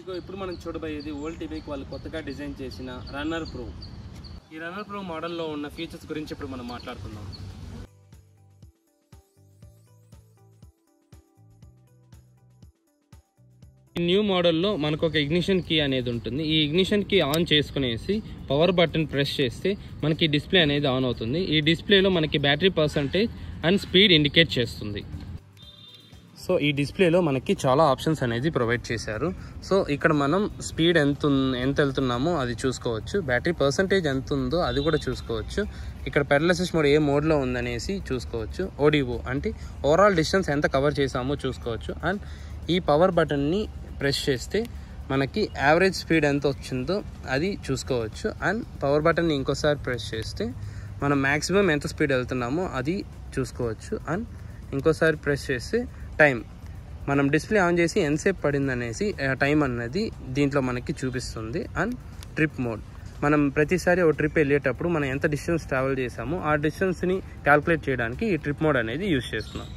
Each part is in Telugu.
ఇదిగో ఇప్పుడు మనం చూడబోయేది వోల్టీబైక్ వాళ్ళు కొత్తగా డిజైన్ చేసిన రన్నర్ ప్రో. ఈ రన్నర్ ప్రో మోడల్లో ఉన్న ఫీచర్స్ గురించి ఇప్పుడు మనం మాట్లాడుకుందాం. ఈ న్యూ మోడల్లో మనకు ఒక ఇగ్నిషన్ కీ అనేది ఉంటుంది. ఈ ఇగ్నిషన్ కీ ఆన్ చేసుకునేసి పవర్ బటన్ ప్రెస్ చేస్తే మనకి డిస్ప్లే అనేది ఆన్ అవుతుంది. ఈ డిస్ప్లేలో మనకి battery percentage and speed indicate చేస్తుంది. సో ఈ డిస్ప్లేలో మనకి చాలా ఆప్షన్స్ అనేది ప్రొవైడ్ చేశారు. సో ఇక్కడ మనం స్పీడ్ ఎంత వెళ్తున్నామో అది చూసుకోవచ్చు, బ్యాటరీ పర్సంటేజ్ ఎంత ఉందో అది కూడా చూసుకోవచ్చు. ఇక్కడ పెడల్ అసిస్ట్ మోడ్ ఏ మోడ్లో ఉందనేసి చూసుకోవచ్చు. ఓడిఓ అంటే ఓవరాల్ డిస్టెన్స్ ఎంత కవర్ చేసామో చూసుకోవచ్చు. అండ్ ఈ పవర్ బటన్ని ప్రెస్ చేస్తే మనకి యావరేజ్ స్పీడ్ ఎంత వచ్చిందో అది చూసుకోవచ్చు. అండ్ పవర్ బటన్ని ఇంకోసారి ప్రెస్ చేస్తే మనం మ్యాక్సిమం ఎంత స్పీడ్ వెళ్తున్నామో అది చూసుకోవచ్చు. అండ్ ఇంకోసారి ప్రెస్ చేస్తే టైం మనం డిస్ప్లే ఆన్ చేసి ఎంతసేపు పడింది అనేసి టైం అన్నది దీంట్లో మనకి చూపిస్తుంది. అండ్ ట్రిప్ మోడ్ మనం ప్రతిసారి ఒక ట్రిప్ వెళ్ళేటప్పుడు మనం ఎంత డిస్టెన్స్ ట్రావెల్ చేసామో ఆ డిస్టెన్స్ని క్యాల్కులేట్ చేయడానికి ఈ ట్రిప్ మోడ్ అనేది యూజ్ చేస్తున్నాం.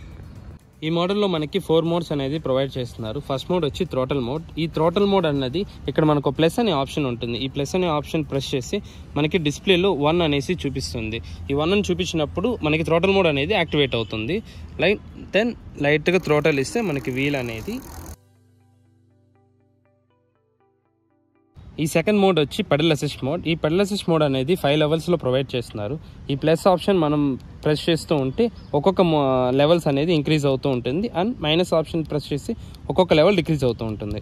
ఈ మోడల్లో మనకి 4 మోడ్స్ అనేది ప్రొవైడ్ చేస్తున్నారు. ఫస్ట్ మోడ్ వచ్చి థ్రోటల్ మోడ్. ఈ థ్రోటల్ మోడ్ అన్నది ఇక్కడ మనకు ప్లస్ అనే ఆప్షన్ ఉంటుంది. ఈ ప్లస్ అనే ఆప్షన్ ప్రెస్ చేసి మనకి డిస్ప్లేలో 1 అనేసి చూపిస్తుంది. ఈ 1 అని చూపించినప్పుడు మనకి థ్రోటల్ మోడ్ అనేది యాక్టివేట్ అవుతుంది. లైట్గా థ్రోటల్ ఇస్తే మనకి వీల్ అనేది. ఈ సెకండ్ మోడ్ వచ్చి పెడల్ అసిస్ట్ మోడ్. ఈ పెడల్ అసిస్ట్ మోడ్ అనేది 5 లెవెల్స్లో ప్రొవైడ్ చేస్తున్నారు. ఈ ప్లస్ ఆప్షన్ మనం ప్రెస్ చేస్తూ ఉంటే ఒక్కొక్క లెవెల్స్ అనేది ఇంక్రీజ్ అవుతూ ఉంటుంది. అండ్ మైనస్ ఆప్షన్ ప్రెస్ చేసి ఒక్కొక్క లెవెల్ డిక్రీజ్ అవుతూ ఉంటుంది.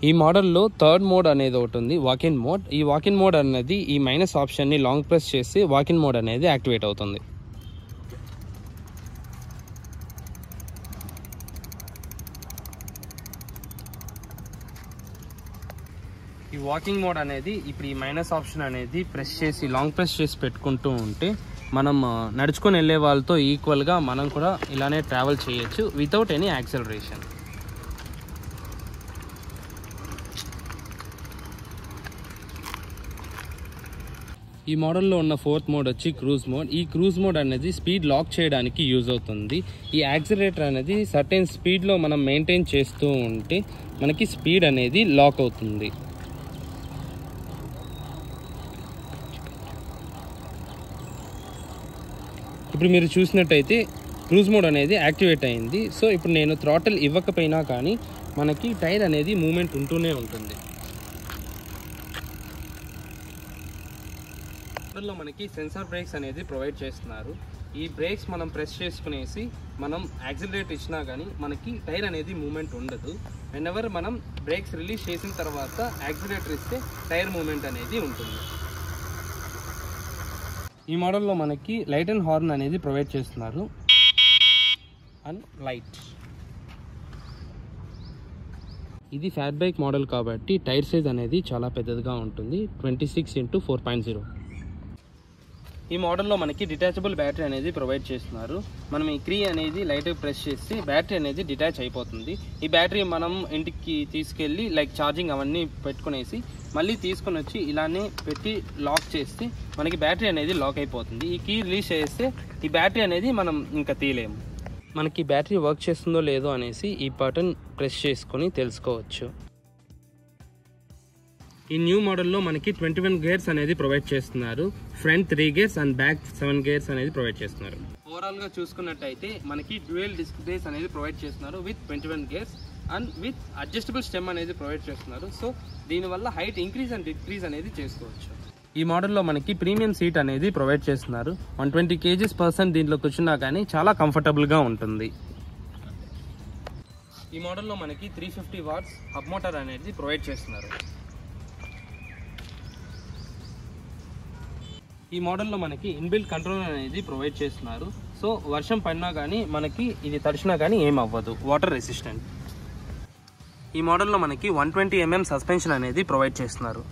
ఈ మోడల్లో థర్డ్ మోడ్ అనేది ఒకటి ఉంది, వాకిన్ మోడ్. ఈ వాకిన్ మోడ్ అనేది ఈ మైనస్ ఆప్షన్ని లాంగ్ ప్రెస్ చేసి వాకిన్ మోడ్ అనేది యాక్టివేట్ అవుతుంది. ఈ వాకింగ్ మోడ్ అనేది ఇప్పుడు ఈ మైనస్ ఆప్షన్ అనేది ప్రెస్ చేసి లాంగ్ ప్రెస్ చేసి పెట్టుకుంటూ ఉంటే మనం నడుచుకొని వెళ్ళే వాళ్ళతో ఈక్వల్గా మనం కూడా ఇలానే ట్రావెల్ చేయొచ్చు వితౌట్ ఎనీ యాక్సలరేషన్. ఈ మోడల్లో ఉన్న ఫోర్త్ మోడ్ వచ్చి క్రూజ్ మోడ్. ఈ క్రూజ్ మోడ్ అనేది స్పీడ్ లాక్ చేయడానికి యూజ్ అవుతుంది. ఈ యాక్సిలరేటర్ అనేది సర్టెన్ స్పీడ్లో మనం మెయింటైన్ చేస్తూ ఉంటే మనకి స్పీడ్ అనేది లాక్ అవుతుంది. ఇప్పుడు మీరు చూసినట్టయితే క్రూజ్ మోడ్ అనేది యాక్టివేట్ అయింది. సో ఇప్పుడు నేను థ్రాటిల్ ఇవ్వకపోయినా కానీ మనకి టైర్ అనేది మూమెంట్ ఉంటూనే ఉంటుంది. మోడల్లో మనకి సెన్సార్ బ్రేక్స్ అనేది ప్రొవైడ్ చేస్తున్నారు. ఈ బ్రేక్స్ మనం ప్రెస్ చేసుకునేసి మనం యాక్సిలరేట్ ఇచ్చినా కానీ మనకి టైర్ అనేది మూమెంట్ ఉండదు. వెనెవర్ మనం బ్రేక్స్ రిలీజ్ చేసిన తర్వాత యాక్సిలరేటర్ ఇస్తే టైర్ మూమెంట్ అనేది ఉంటుంది. ఈ మోడల్లో మనకి లైట్ అండ్ హార్న్ అనేది ప్రొవైడ్ చేస్తున్నారు. అండ్ లైట్ ఇది ఫ్యాట్ బైక్ మోడల్ కాబట్టి టైర్ సైజ్ అనేది చాలా పెద్దదిగా ఉంటుంది, 26x4.0. ఈ మోడల్లో మనకి డిటాచబుల్ బ్యాటరీ అనేది ప్రొవైడ్ చేస్తున్నారు. మనం ఈ కీ అనేది లైట్గా ప్రెస్ చేసి బ్యాటరీ అనేది డిటాచ్ అయిపోతుంది. ఈ బ్యాటరీ మనం ఇంటికి తీసుకెళ్ళి ఛార్జింగ్ అవన్నీ పెట్టుకునేసి మళ్ళీ తీసుకొని వచ్చి ఇలానే పెట్టి లాక్ చేస్తే మనకి బ్యాటరీ అనేది లాక్ అయిపోతుంది. ఈ కీ రిలీజ్ చేస్తే ఈ బ్యాటరీ అనేది మనం ఇంకా తీయలేము. మనకి బ్యాటరీ వర్క్ చేస్తుందో లేదో అనేసి ఈ బటన్ ప్రెస్ చేసుకొని తెలుసుకోవచ్చు. ఈ న్యూ మోడల్లో మనకి 21 గేర్స్ అనేది ప్రొవైడ్ చేస్తున్నారు. Front 3 gears and back 7 gears అనేది ప్రొవైడ్ చేస్తున్నారు. ఓవరాల్గా చూసుకున్నట్టయితే మనకి డ్యూయల్ డిస్క్ బ్రేక్స్ అనేది ప్రొవైడ్ చేస్తున్నారు with 21 gears and with adjustable stem అనేది ప్రొవైడ్ చేస్తున్నారు. సో దీనివల్ల హైట్ ఇంక్రీజ్ అండ్ డిక్రీజ్ అనేది చేసుకోవచ్చు. ఈ మోడల్లో మనకి ప్రీమియం సీట్ అనేది ప్రొవైడ్ చేస్తున్నారు. 120 kgs పర్సన్ దీంట్లో కూర్చున్నా కానీ చాలా కంఫర్టబుల్గా ఉంటుంది. ఈ మోడల్లో మనకి 350 వాట్స్ హబ్ మోటార్ అనేది ప్రొవైడ్ చేస్తున్నారు. ఈ మోడల్లో మనకి ఇన్బిల్ట్ కంట్రోల్ అనేది ప్రొవైడ్ చేస్తున్నారు. సో వర్షం పడినా కానీ మనకి ఇది తడిచినా కానీ ఏం అవ్వదు, వాటర్ రెసిస్టెంట్. ఈ మోడల్లో మనకి 120 mm సస్పెన్షన్ అనేది ప్రొవైడ్ చేస్తున్నారు.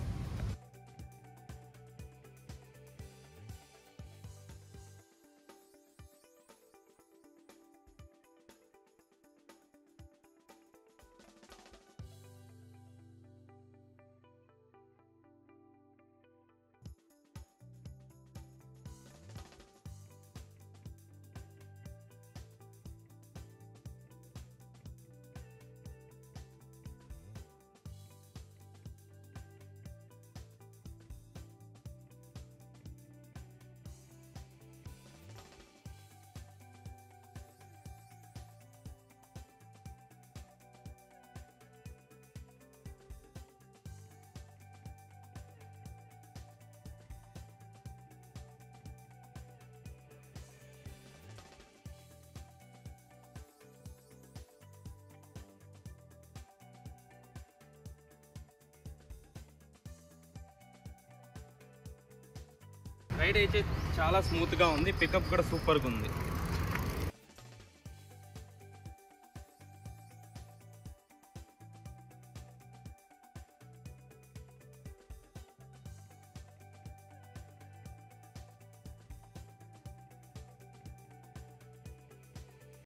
రైడ్ అయితే చాలా స్మూత్గా ఉంది, పికప్ కూడా సూపర్గా ఉంది.